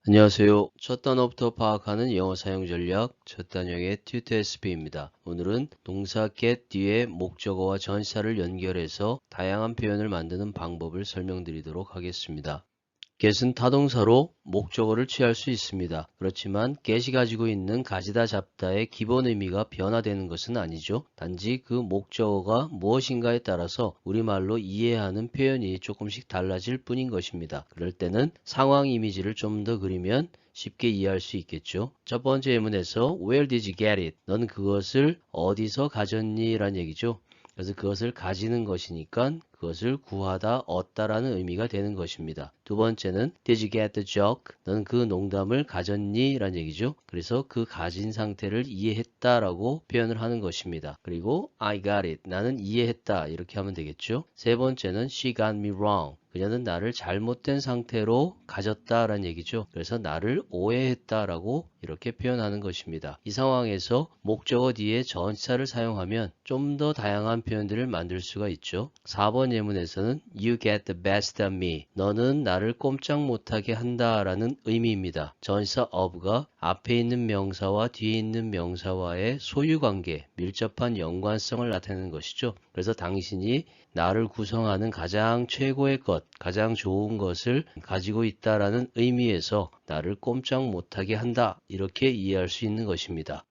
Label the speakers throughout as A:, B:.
A: 안녕하세요. 첫 단어부터 파악하는 영어 사용 전략, 첫 단형의 튜터SP입니다. 오늘은 동사 get 뒤에 목적어와 전치사를 연결해서 다양한 표현을 만드는 방법을 설명드리도록 하겠습니다. get은 타동사로 목적어를 취할 수 있습니다. 그렇지만 get이 가지고 있는 가지다 잡다의 기본 의미가 변화되는 것은 아니죠. 단지 그 목적어가 무엇인가에 따라서 우리말로 이해하는 표현이 조금씩 달라질 뿐인 것입니다. 그럴 때는 상황 이미지를 좀 더 그리면 쉽게 이해할 수 있겠죠. 첫 번째 예문에서 Where did you get it? 넌 그것을 어디서 가졌니? 란 얘기죠. 그래서 그것을 가지는 것이니까 그것을 구하다, 얻다라는 의미가 되는 것입니다. 두 번째는 Did you get the joke? 너는 그 농담을 가졌니? 라는 얘기죠. 그래서 그 가진 상태를 이해했다라고 표현을 하는 것입니다. 그리고 I got it. 나는 이해했다. 이렇게 하면 되겠죠. 세 번째는 She got me wrong. 그녀는 나를 잘못된 상태로 가졌다라는 얘기죠. 그래서 나를 오해했다라고 이렇게 표현하는 것입니다. 이 상황에서 목적어 뒤에 전치사를 사용하면 좀 더 다양한 표현들을 만들 수가 있죠. 4번 예문에서는 You get the best of me. 너는 나를 꼼짝 못하게 한다라는 의미입니다. 전치사 of가 앞에 있는 명사와 뒤에 있는 명사와의 소유관계, 밀접한 연관성을 나타내는 것이죠. 그래서 당신이 나를 구성하는 가장 최고의 것, 가장 좋은 것을 가지고 있다라는 의미에서 나를 꼼짝 못하게 한다. 이렇게 이해할 수 있는 것입니다.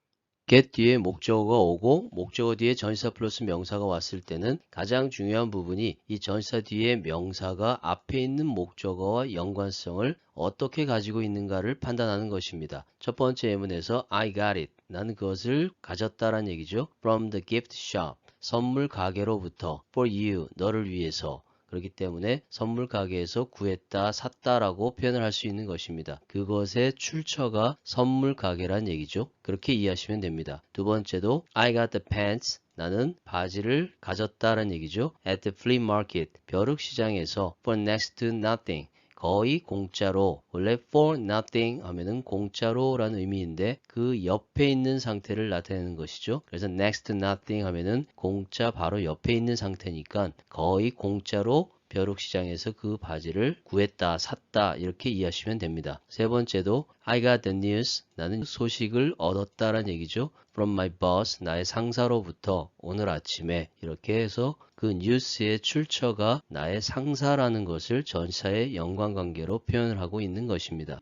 A: get 뒤에 목적어가 오고 목적어 뒤에 전치사 플러스 명사가 왔을 때는 가장 중요한 부분이 이 전치사 뒤에 명사가 앞에 있는 목적어와 연관성을 어떻게 가지고 있는가를 판단하는 것입니다. 첫 번째 예문에서 I got it. 나는 그것을 가졌다란 얘기죠. From the gift shop. 선물 가게로부터 for you. 너를 위해서. 그렇기 때문에 선물 가게에서 구했다, 샀다라고 표현을 할 수 있는 것입니다. 그것의 출처가 선물 가게란 얘기죠. 그렇게 이해하시면 됩니다. 두 번째도 I got the pants. 나는 바지를 가졌다라는 얘기죠. At the flea market. 벼룩시장에서 for next to nothing. 거의 공짜로, 원래 for nothing 하면은 공짜로 라는 의미인데 그 옆에 있는 상태를 나타내는 것이죠. 그래서 next to nothing 하면은 공짜 바로 옆에 있는 상태니까 거의 공짜로 벼룩시장에서 그 바지를 구했다, 샀다 이렇게 이해하시면 됩니다. 세 번째도 I got the news. 나는 소식을 얻었다라는 얘기죠. From my boss. 나의 상사로부터 오늘 아침에 이렇게 해서 그 뉴스의 출처가 나의 상사라는 것을 전치사의 연관관계로 표현을 하고 있는 것입니다.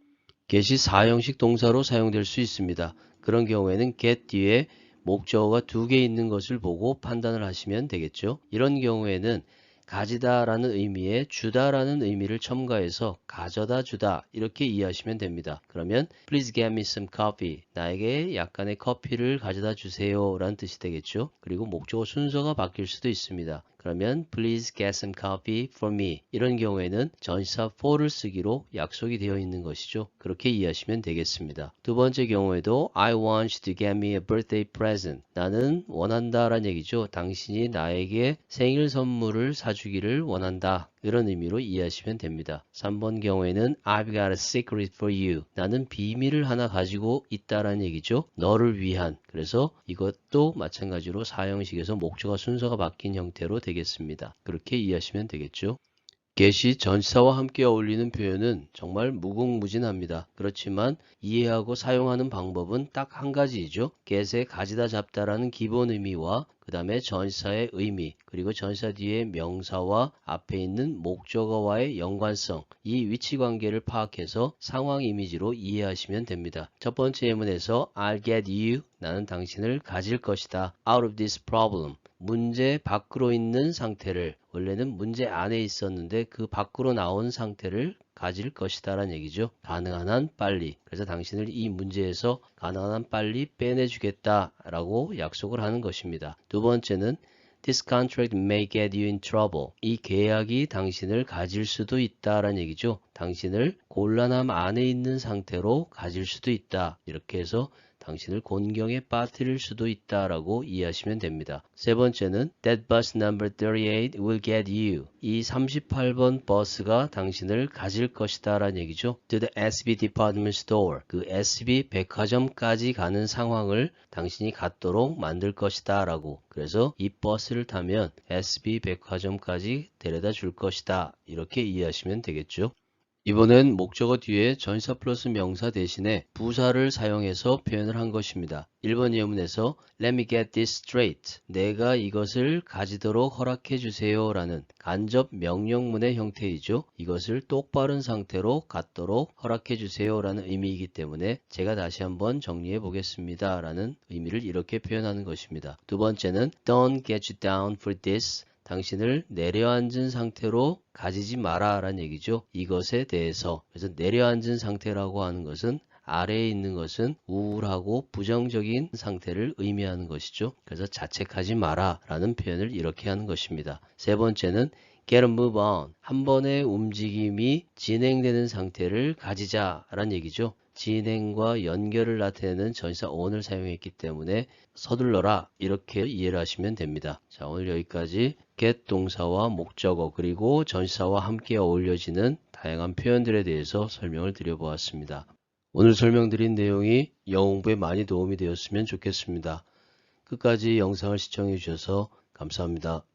A: get이 4형식 동사로 사용될 수 있습니다. 그런 경우에는 get 뒤에 목적어가 두 개 있는 것을 보고 판단을 하시면 되겠죠. 이런 경우에는 가지다라는 의미에 주다라는 의미를 첨가해서 가져다 주다 이렇게 이해하시면 됩니다. 그러면 Please get me some coffee. 나에게 약간의 커피를 가져다 주세요 라는 뜻이 되겠죠. 그리고 목적어 순서가 바뀔 수도 있습니다. 그러면 Please get some coffee for me. 이런 경우에는 전치사 for를 쓰기로 약속이 되어 있는 것이죠. 그렇게 이해하시면 되겠습니다. 두 번째 경우에도 I want you to get me a birthday present. 나는 원한다라는 얘기죠. 당신이 나에게 생일 선물을 사주기를 원한다. 이런 의미로 이해하시면 됩니다. 3번 경우에는 I've got a secret for you. 나는 비밀을 하나 가지고 있다라는 얘기죠. 너를 위한. 그래서 이것도 마찬가지로 사형식에서 목적어 순서가 바뀐 형태로 되겠습니다. 그렇게 이해하시면 되겠죠. get이 전치사와 함께 어울리는 표현은 정말 무궁무진합니다. 그렇지만 이해하고 사용하는 방법은 딱 한 가지이죠. get의 가지다 잡다라는 기본 의미와 그 다음에 전치사의 의미, 그리고 전치사 뒤에 명사와 앞에 있는 목적어와의 연관성, 이 위치 관계를 파악해서 상황 이미지로 이해하시면 됩니다. 첫 번째 예문에서 I'll get you, 나는 당신을 가질 것이다. out of this problem. 문제 밖으로 있는 상태를, 원래는 문제 안에 있었는데 그 밖으로 나온 상태를 가질 것이다 라는 얘기죠. 가능한 한 빨리. 그래서 당신을 이 문제에서 가능한 한 빨리 빼내주겠다 라고 약속을 하는 것입니다. 두 번째는 This contract may get you in trouble. 이 계약이 당신을 가질 수도 있다라는 얘기죠. 당신을 곤란함 안에 있는 상태로 가질 수도 있다. 이렇게 해서 당신을 곤경에 빠뜨릴 수도 있다라고 이해하시면 됩니다. 세 번째는 That bus number 38 will get you. 이 38번 버스가 당신을 가질 것이다 라는 얘기죠. To the SB department store. 그 SB 백화점까지 가는 상황을 당신이 갖도록 만들 것이다 라고. 그래서 이 버스를 타면 SB 백화점까지 데려다 줄 것이다. 이렇게 이해하시면 되겠죠. 이번엔 목적어 뒤에 전치사 플러스 명사 대신에 부사를 사용해서 표현을 한 것입니다. 1번 예문에서 Let me get this straight. 내가 이것을 가지도록 허락해 주세요 라는 간접 명령문의 형태이죠. 이것을 똑바른 상태로 갖도록 허락해 주세요 라는 의미이기 때문에 제가 다시 한번 정리해 보겠습니다 라는 의미를 이렇게 표현하는 것입니다. 두 번째는 Don't get you down for this. 당신을 내려앉은 상태로 가지지 마라 라는 얘기죠. 이것에 대해서. 그래서 내려앉은 상태라고 하는 것은 아래에 있는 것은 우울하고 부정적인 상태를 의미하는 것이죠. 그래서 자책하지 마라 라는 표현을 이렇게 하는 것입니다. 세 번째는 get a move on. 한 번의 움직임이 진행되는 상태를 가지자 라는 얘기죠. 진행과 연결을 나타내는 전치사 on을 사용했기 때문에 서둘러라 이렇게 이해를 하시면 됩니다. 자, 오늘 여기까지 get 동사와 목적어 그리고 전치사와 함께 어울려지는 다양한 표현들에 대해서 설명을 드려보았습니다. 오늘 설명드린 내용이 영어 공부에 많이 도움이 되었으면 좋겠습니다. 끝까지 영상을 시청해 주셔서 감사합니다.